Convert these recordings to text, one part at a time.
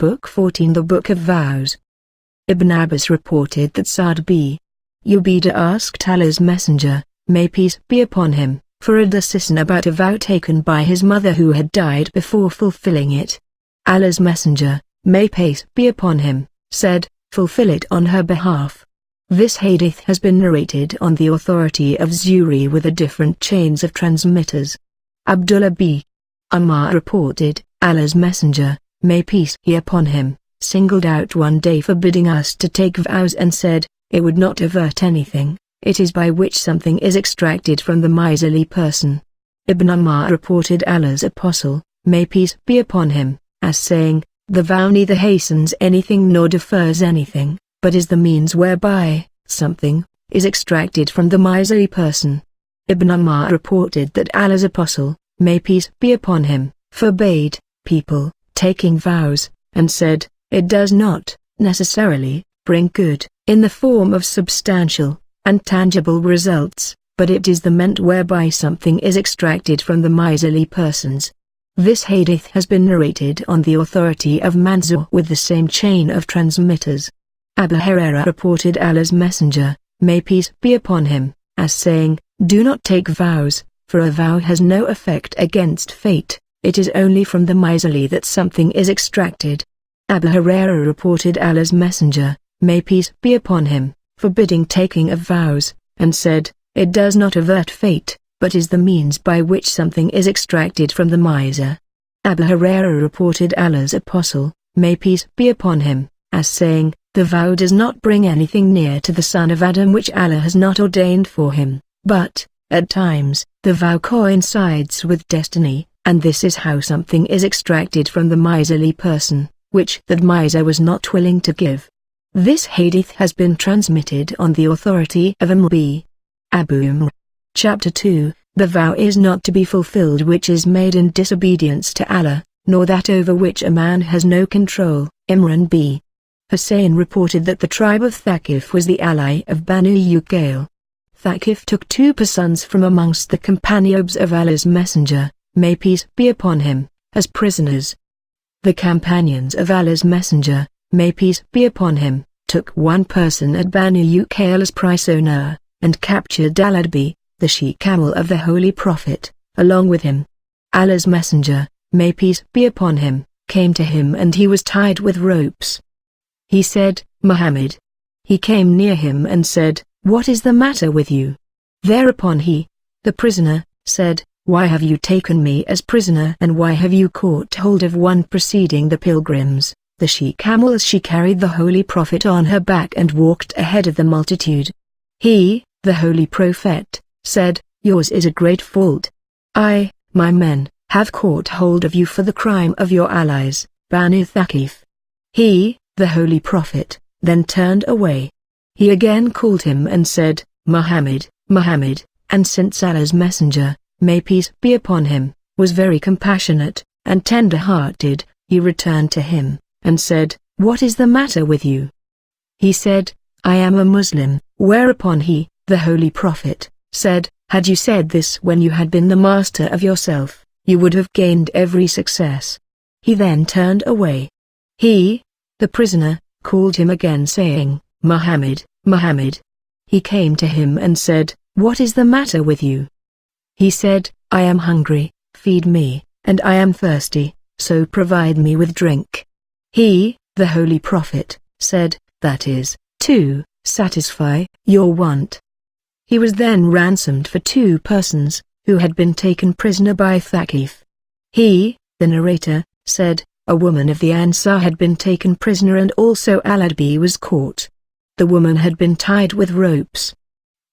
Book 14 The Book of Vows. Ibn Abbas reported that Sa'd b. Ubadah asked Allah's Messenger, may peace be upon him, for a decision about a vow taken by his mother who had died before fulfilling it. Allah's Messenger, may peace be upon him, said, fulfill it on her behalf. This hadith has been narrated on the authority of Zuhri with a different chains of transmitters. Abdullah b. Umar reported, Allah's Messenger, may peace be upon him, singled out one day forbidding us to take vows and said, it would not avert anything, it is by which something is extracted from the miserly person. Ibn Umar reported Allah's Apostle, may peace be upon him, as saying, the vow neither hastens anything nor defers anything, but is the means whereby something is extracted from the miserly person. Ibn Umar reported that Allah's Apostle, may peace be upon him, forbade people taking vows, and said, it does not necessarily bring good in the form of substantial and tangible results, but it is the meant whereby something is extracted from the miserly persons. This hadith has been narrated on the authority of Mansur with the same chain of transmitters. Abu Hurairah reported Allah's Messenger, may peace be upon him, as saying, do not take vows, for a vow has no effect against fate, it is only from the miserly that something is extracted. Abu Hurairah reported Allah's Messenger, may peace be upon him, forbidding taking of vows, and said, it does not avert fate, but is the means by which something is extracted from the miser. Abu Hurairah reported Allah's Apostle, may peace be upon him, as saying, the vow does not bring anything near to the son of Adam which Allah has not ordained for him, but, at times, the vow coincides with destiny, and this is how something is extracted from the miserly person, which that miser was not willing to give. This hadith has been transmitted on the authority of Imam b. Abu Umar. Chapter 2, the vow is not to be fulfilled which is made in disobedience to Allah, nor that over which a man has no control. Imran b. Hussein reported that the tribe of Thaqif was the ally of Banu Uqayl. Thaqif took 2 persons from amongst the companions of Allah's Messenger, may peace be upon him, as prisoners. The companions of Allah's Messenger, may peace be upon him, took 1 person at Banu Uqayl as prisoner, and captured al-Adbi, the she-camel of the Holy Prophet, along with him. Allah's Messenger, may peace be upon him, came to him and he was tied with ropes. He said, Muhammad. He came near him and said, what is the matter with you? Thereupon he, the prisoner, said, why have you taken me as prisoner and why have you caught hold of one preceding the pilgrims, the she-camel as she carried the Holy Prophet on her back and walked ahead of the multitude? He, the Holy Prophet, said, yours is a great fault. I, my men, have caught hold of you for the crime of your allies, Banu Thaqif. He, the Holy Prophet, then turned away. He again called him and said, Muhammad, Muhammad, and since Allah's Messenger, may peace be upon him, was very compassionate and tender-hearted, he returned to him, and said, what is the matter with you? He said, I am a Muslim, whereupon he, the Holy Prophet, said, had you said this when you had been the master of yourself, you would have gained every success. He then turned away. He, the prisoner, called him again saying, Muhammad, Muhammad. He came to him and said, what is the matter with you? He said, I am hungry, feed me, and I am thirsty, so provide me with drink. He, the Holy Prophet, said, that is, to satisfy your want. He was then ransomed for 2 persons, who had been taken prisoner by Thaqif. He, the narrator, said, a woman of the Ansar had been taken prisoner and also al-Adbi was caught. The woman had been tied with ropes.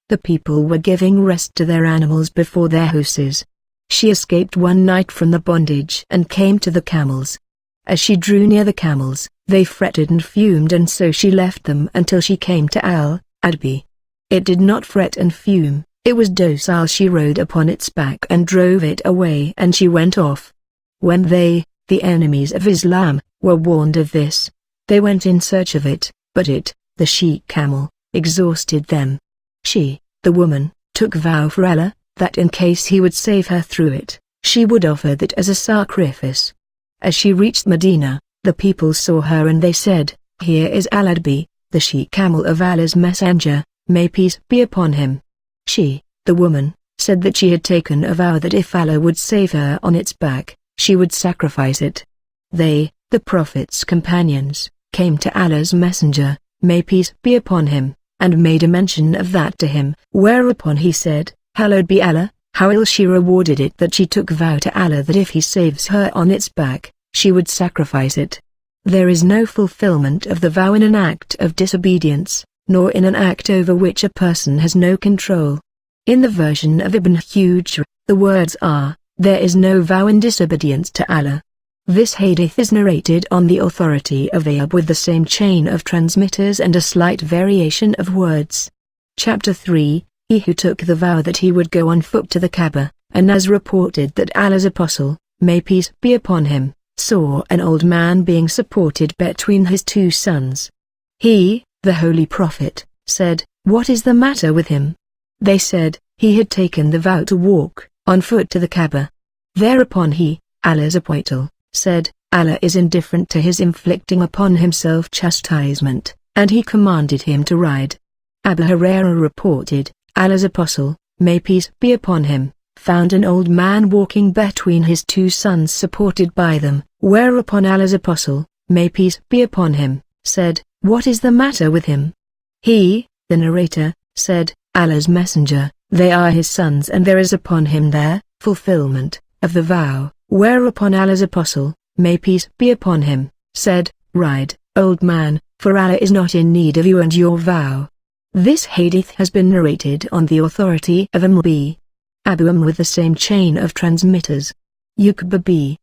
The people were giving rest to their animals before their houses. She escaped one night from the bondage and came to the camels. As she drew near the camels, they fretted and fumed and so she left them until she came to al-Adbi. It did not fret and fume, it was docile. She rode upon its back and drove it away and she went off. When they, the enemies of Islam, were warned of this, they went in search of it, but it, the she-camel, exhausted them. She, the woman, took vow for Allah, that in case he would save her through it, she would offer that as a sacrifice. As she reached Medina, The people saw her and they said, "Here is Al-Adbi, the she-camel of Allah's messenger, may peace be upon him." She, the woman, said that she had taken a vow that if Allah would save her on its back, she would sacrifice it. They, the Prophet's companions, came to Allah's messenger, may peace be upon him, and made a mention of that to him, whereupon he said, "Hallowed be Allah, how ill she rewarded it that she took vow to Allah that if he saves her on its back, she would sacrifice it." There is no fulfillment of the vow in an act of disobedience, nor in an act over which a person has no control. In the version of Ibn Hujr, the words are, "There is no vow in disobedience to Allah." This hadith is narrated on the authority of Ayub with the same chain of transmitters and a slight variation of words. Chapter 3, He who took the vow that he would go on foot to the Kaaba, and as reported that Allah's apostle, may peace be upon him, saw an old man being supported between his two sons. He, the Holy Prophet, said, "What is the matter with him?" They said, "He had taken the vow to walk on foot to the Kaaba." Thereupon he, Allah's apostle, said, "Allah is indifferent to his inflicting upon himself chastisement, and he commanded him to ride." Abu Hurairah reported, Allah's apostle, may peace be upon him, found an old man walking between his two sons supported by them, whereupon Allah's apostle, may peace be upon him, said, "What is the matter with him?" He, the narrator, said, "Allah's messenger, they are his sons and there is upon him their fulfillment of the vow," whereupon Allah's apostle, may peace be upon him, said, "Ride, old man, for Allah is not in need of you and your vow." This hadith has been narrated on the authority of Abu with the same chain of transmitters. Uqba b.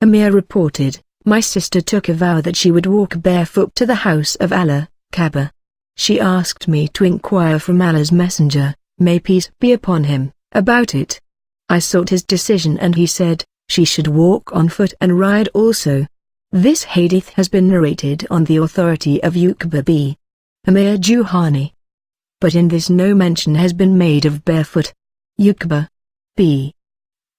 Amir reported, "My sister took a vow that she would walk barefoot to the house of Allah, Kaaba. She asked me to inquire from Allah's messenger, may peace be upon him, about it. I sought his decision and he said, she should walk on foot and ride also." This hadith has been narrated on the authority of Uqba b. Amir Juhani. But in this no mention has been made of barefoot. Uqba b.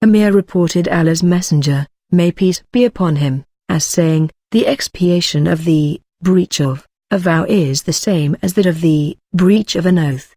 Amir reported Allah's messenger, may peace be upon him, as saying, "The expiation of the breach of a vow is the same as that of the breach of an oath.